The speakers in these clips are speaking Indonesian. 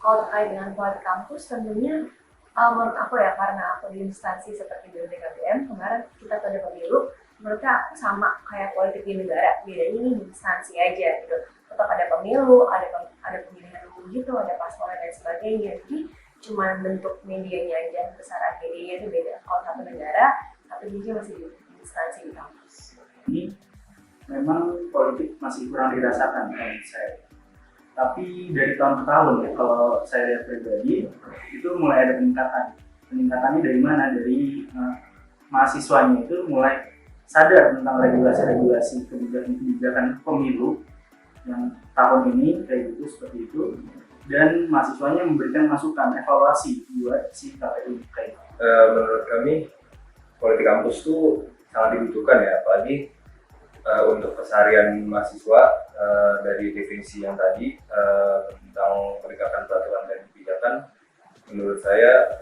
Kalau terkait dengan politik kampus, tentunya menurut aku ya, karena aku di instansi seperti BPKBM, kemarin kita tuh ada pemilu, menurutnya aku sama kayak politik di negara, bedanya ini di instansi aja gitu. Tetap ada pemilu, ada pemilihan umum gitu, ada paslon dan sebagainya. Jadi cuma bentuk medianya aja, besaran medianya itu beda. Kalau satu negara, satu juga masih di instansi di kampus. Ini memang politik masih kurang dirasakan menurut saya. Tapi dari tahun ke tahun ya, kalau saya lihat pribadi itu mulai ada peningkatan. Peningkatannya dari mana? Dari mahasiswanya itu mulai sadar tentang regulasi-regulasi kebijakan pemilu yang tahun ini kayak gitu seperti itu, dan mahasiswanya memberikan masukan evaluasi buat si KPU kayak gitu. Menurut kami politik kampus itu sangat dibutuhkan ya, apalagi untuk keseharian mahasiswa. Dari definisi yang tadi tentang penegakan peraturan dan kebijakan, menurut saya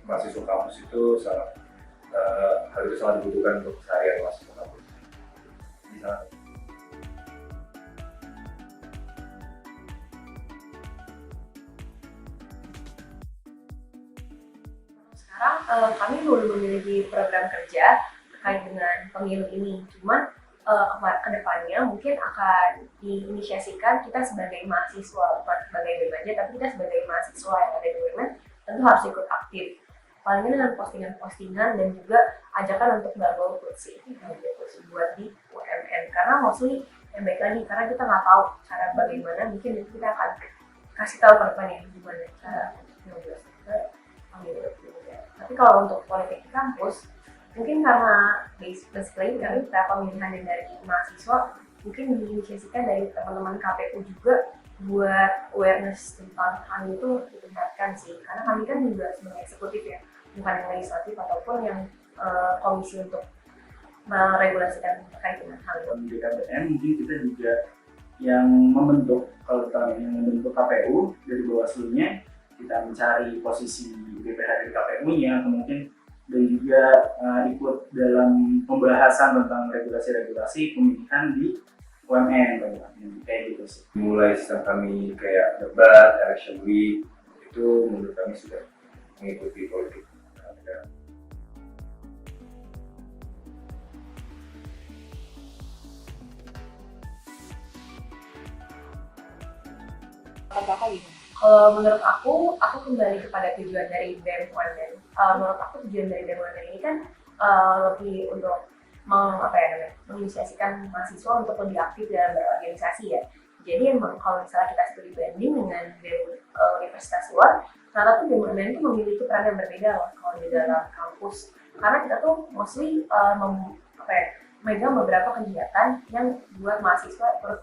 mahasiswa kampus itu hal itu sangat dibutuhkan untuk keseharian mahasiswa kampus. Sekarang kami belum memiliki program kerja terkait dengan pemilu ini, cuman ke depannya mungkin akan diinisiasikan kita sebagai mahasiswa, bukan sebagai BEM aja, tapi kita sebagai mahasiswa yang ada di BUMN tentu harus ikut aktif. Paling dengan postingan-postingan dan juga ajakan untuk nggak golput sih, buat di UMN. Karena mostly yang baik lagi, karena kita nggak tahu cara bagaimana, mungkin kita akan kasih tahu ke depannya gimana cara nyoblos ke pemilu. Tapi kalau untuk politik di kampus, mungkin karena basically karena kita pemilihan dari mahasiswa, mungkin diinisiasikan dari teman-teman KPU juga buat awareness tentang hal itu ditingkatkan sih, karena kami kan juga sebagai eksekutif ya, bukan yang legislatif ataupun yang komisi untuk meregulasikan terkait dengan hal itu. Di BKBM mungkin kita juga yang membentuk, kalau kita yang membentuk KPU dari Bawaslu-nya, kita mencari posisi BPH dari KPU-nya, mungkin dan juga ikut dalam pembahasan tentang regulasi-regulasi pemilihan di UMN kayak gitu sih. Mulai sistem kami kayak debat, election week, itu menurut kami sudah mengikuti politik negara. Menurut aku kembali kepada tujuan dari BEM UMN. Menurut aku tujuan dari BEM UMN ini kan lebih untuk menginisiasikan mahasiswa untuk lebih aktif dalam berorganisasi ya. Jadi emang kalau misalnya kita studi banding dengan BEM universitas luar, ternyata tuh BEM UMN itu memiliki peran yang berbeda loh kalau di dalam kampus. Karena kita tuh mostly memegang beberapa kegiatan yang buat mahasiswa terus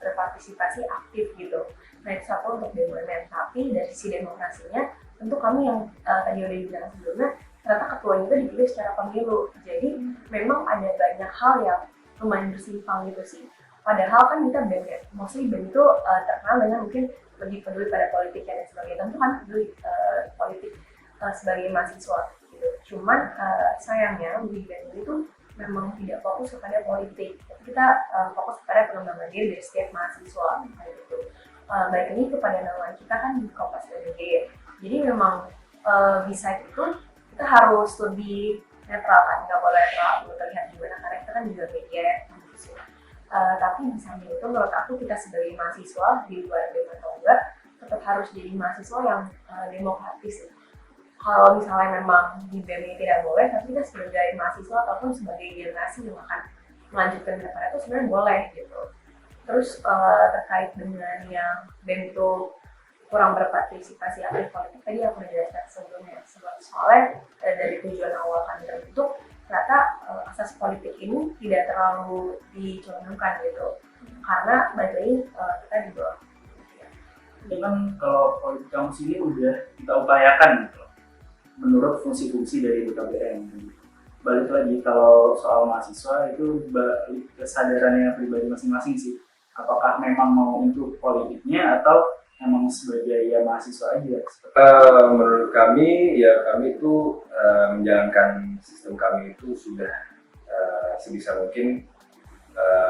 berpartisipasi aktif gitu. Nah itu satu untuk BUMN, tapi dari sisi demokrasinya tentu kami yang tadi udah dibilang sebelumnya, ternyata ketuanya itu dipilih secara pemilu. Jadi memang ada banyak hal yang lumayan bersimpang gitu sih. Padahal kan kita BEM ya, mostly BEM itu terkenal dengan mungkin lebih peduli pada politik dan sebagainya. Tentu kan peduli politik sebagai mahasiswa gitu. Cuman sayangnya di BEM itu memang tidak fokus kepada politik. Kita fokus kepada pengembangan diri dari setiap mahasiswa gitu. Balik lagi kepada nama kita kan di Kompas BMG ya. Jadi memang bisa itu kita harus lebih netral kan, nggak boleh terlalu terlihat gimana karena kita kan juga media gitu. Tapi di samping itu menurut aku kita sebagai mahasiswa di luar BEM atau enggak tetap harus jadi mahasiswa yang demokratis. Kalau misalnya memang di BEM ini tidak boleh, tapi kita sebagai mahasiswa ataupun sebagai generasi yang akan melanjutkan daripada itu sebenarnya boleh gitu. Terus terkait dengan yang BEM itu kurang berpartisipasi aktif politik, tadi aku udah jelaskan sebelumnya. Soalnya dari tujuan awal kami terbentuk, ternyata asas politik ini tidak terlalu dicantumkan gitu. Karena balik lagi kita di bawah. Itu kan kalau politik kampus ini udah kita upayakan gitu, menurut fungsi-fungsi dari BKBM. Balik lagi kalau soal mahasiswa itu kesadarannya pribadi masing-masing sih. Apakah memang mau untuk politiknya atau memang sebagai ya mahasiswa aja? Menurut kami ya kami itu menjalankan sistem kami itu sudah sebisa mungkin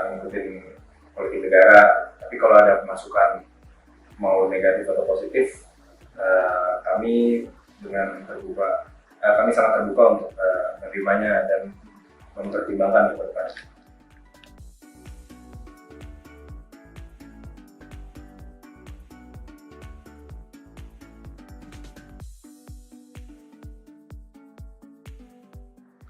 ngikutin politik negara. Tapi kalau ada masukan mau negatif atau positif, kami kami sangat terbuka untuk menerimanya dan mempertimbangkan ke depan.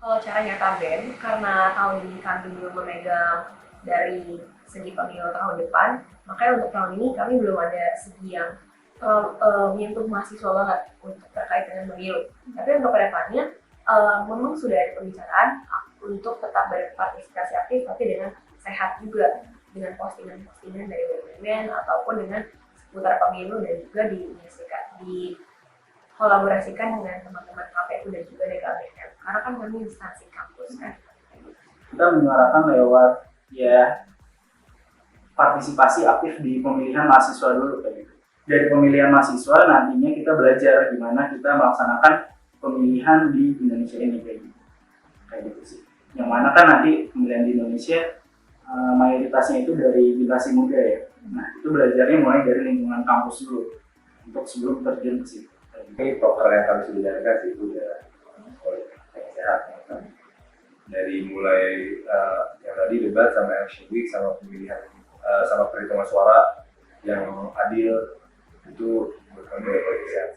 Kalau cara nyata BEM, karena tahun ini kami belum memegang dari segi pemilu tahun depan, makanya untuk tahun ini kami belum ada segi yang menyentuh mahasiswa banget untuk terkait dengan pemilu. Tapi untuk kedepannya, memang sudah ada pembicaraan untuk tetap berpartisipasi aktif, tapi dengan sehat juga, dengan postingan-postingan dari BUMN ataupun dengan seputar pemilu dan juga dikolaborasikan dengan teman-teman KPU dan juga DKBM. Karena kan kami instansi kampus kan. Kita menyuarakan lewat ya partisipasi aktif di pemilihan mahasiswa dulu kayak gitu. Dari pemilihan mahasiswa nantinya kita belajar gimana kita melaksanakan pemilihan di Indonesia ini kayak gitu sih. Yang mana kan nanti pemilihan di Indonesia mayoritasnya itu dari generasi muda ya. Nah itu belajarnya mulai dari lingkungan kampus dulu untuk sebelum terjun ke situ. Ini proker yang kami sudah jalankan sih itu udah sehat kan. Dari mulai yang tadi debat sama election week sama pemilihan sama perhitungan suara yang adil itu menurut kami udah sehat.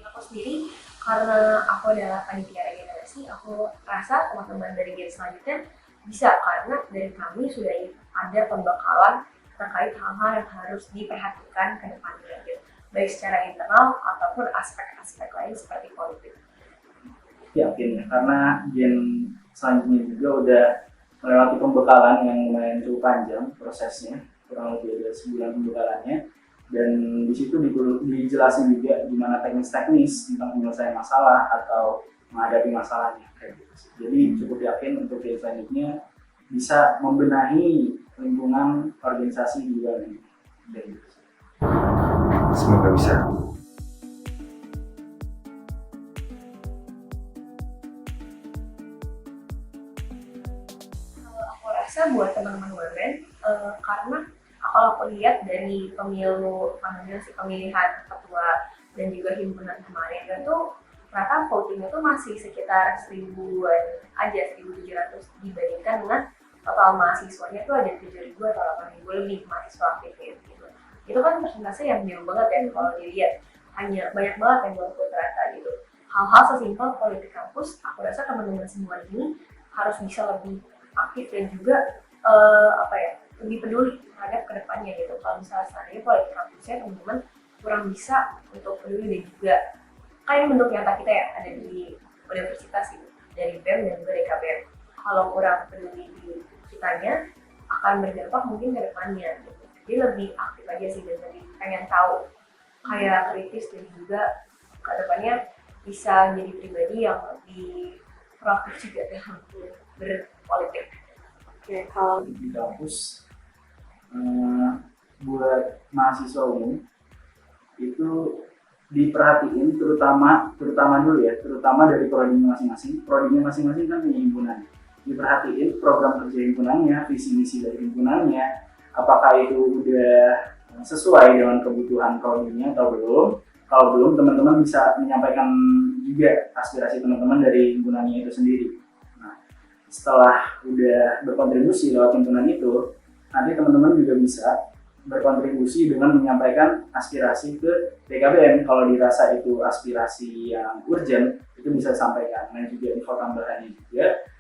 Aku sendiri karena aku adalah panitia regenerasi, aku rasa teman-teman dari gen selanjutnya bisa karena dari kami sudah ada pembekalan terkait hal-hal yang harus diperhatikan ke depannya gitu. Baik secara internal ataupun aspek-aspek lain seperti politik. Yakin ya, karena gen selanjutnya juga udah melewati pembekalan yang lumayan cukup panjang prosesnya, kurang lebih ada sebulan pembekalannya. Dan di situ dijelasin juga gimana teknis tentang penyelesaian masalah atau menghadapi masalahnya kayak gitu. Jadi cukup yakin untuk yang selanjutnya bisa membenahi lingkungan organisasi di luar ini. Semoga bisa. Aku rasa buat teman-teman UMN karena kalau aku lihat dari pemilihan ketua dan juga himpunan kemarin itu rata votingnya tuh masih sekitar 1000-an aja, 1.700 dibandingkan dengan total mahasiswanya tuh ada 7.000 atau 8.000 lebih mahasiswa aktif gitu. Itu kan persentase yang jauh banget ya kalau dilihat, hanya banyak banget yang golput rata gitu. Hal-hal sesimpel politik kampus, aku rasa teman-teman semua ini harus bisa lebih aktif dan juga lebih peduli terhadap kedepannya gitu. Kalau misalnya seandainya politik kampusnya teman-teman kurang bisa untuk peduli dan juga kayak bentuk nyata kita ya ada di universitas gitu, dari BEM dan juga DKBM. Kalau kurang peduli di kitanya akan berdampak mungkin ke depannya gitu. Jadi lebih aktif aja sih dan lebih pengen tahu kayak kritis dan juga ke depannya bisa jadi pribadi yang lebih proaktif juga dalam berpolitik. Oke, kalau di kampus buat mahasiswa umum itu diperhatiin terutama dari prodinya masing-masing kan punya himpunan, diperhatiin program kerja himpunannya, visi misi dari himpunannya, apakah itu udah sesuai dengan kebutuhan prodinya atau belum. Kalau belum, teman-teman bisa menyampaikan juga aspirasi teman-teman dari himpunannya itu sendiri. Nah, setelah udah berkontribusi lewat himpunan itu, nanti teman-teman juga bisa berkontribusi dengan menyampaikan aspirasi ke DKBM. Kalau dirasa itu aspirasi yang urgent, itu bisa disampaikan. Dan juga info tambahannya juga,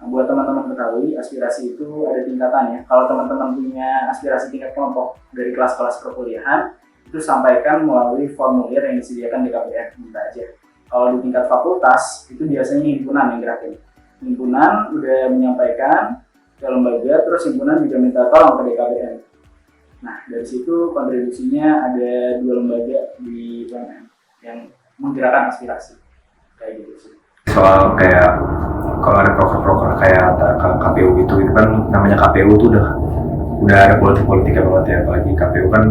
buat teman-teman ketahui, aspirasi itu ada tingkatannya. Kalau teman-teman punya aspirasi tingkat kelompok dari kelas-kelas perkuliahan, itu sampaikan melalui formulir yang disediakan DKBM, minta aja. Kalau di tingkat fakultas, itu biasanya himpunan yang gerakin. Himpunan udah menyampaikan ke lembaga, terus himpunan juga minta tolong ke DKBM. Nah, dari situ kontribusinya ada 2 lembaga di UMN yang menggerakkan aspirasi. Kayak gitu sih. Soal kayak kalau ada proker-proker kayak KPU itu kan namanya KPU tuh udah ada politik-politiknya banget ya, apalagi KPU kan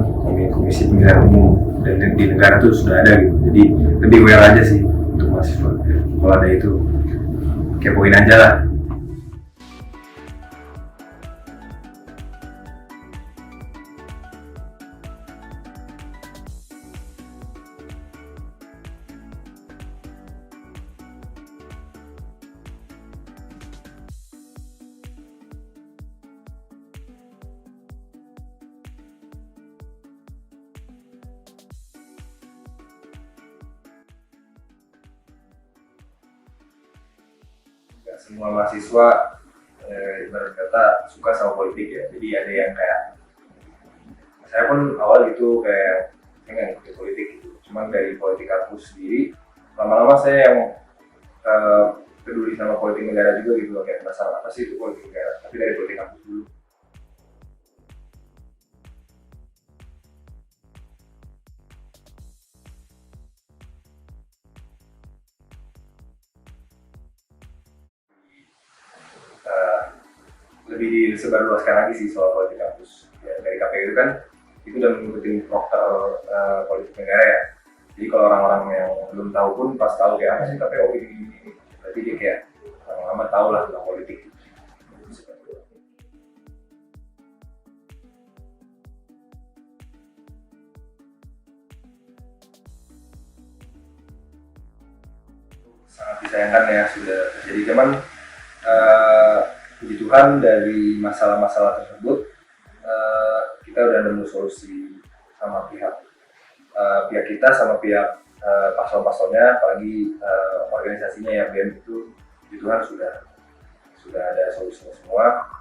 Komisi Pemilihan Umum. dan di negara tuh sudah ada gitu. Jadi lebih aware aja sih untuk mahasiswa. Kalau ada itu kepoin aja lah. Gak semua mahasiswa ibarat kata suka sama politik ya. Jadi ada yang kayak saya pun awal itu kayak pengen ikut politik gitu. Cuman dari politik kampus sendiri lama-lama saya yang peduli sama politik negara juga gitu, kayak penasaran apa sih itu politik negara. Tapi dari politik kampus dulu. Lebih disebarluaskan lagi sih soal politik kampus ya, dari KPU itu kan itu udah mengikuti prokter politik negara ya. Jadi kalau orang-orang yang belum tahu pun pas tahu kayak apa sih KPU ini, berarti dia kayak lama-lama tahu lah tentang politik. Sangat disayangkan ya sudah terjadi, cuman puji Tuhan dari masalah-masalah tersebut kita udah nemu solusi sama pihak kita sama pihak paslon-paslonnya, apalagi organisasinya ya BEM itu, puji Tuhan sudah ada solusinya semua.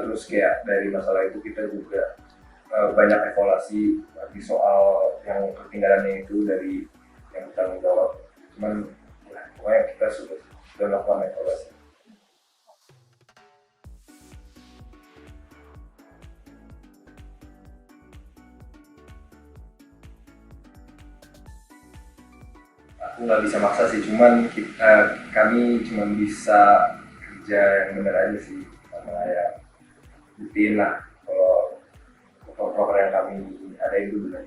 Terus kayak dari masalah itu kita juga banyak evaluasi lagi soal yang ketinggalannya itu dari yang bertanggung jawab. Cuman ya, pokoknya kita sudah melakukan evaluasi. Aku nggak bisa maksa sih, cuman kami cuma bisa kerja yang benar aja sih, sama ya buktiin lah kalau proker yang kami ada itu benar.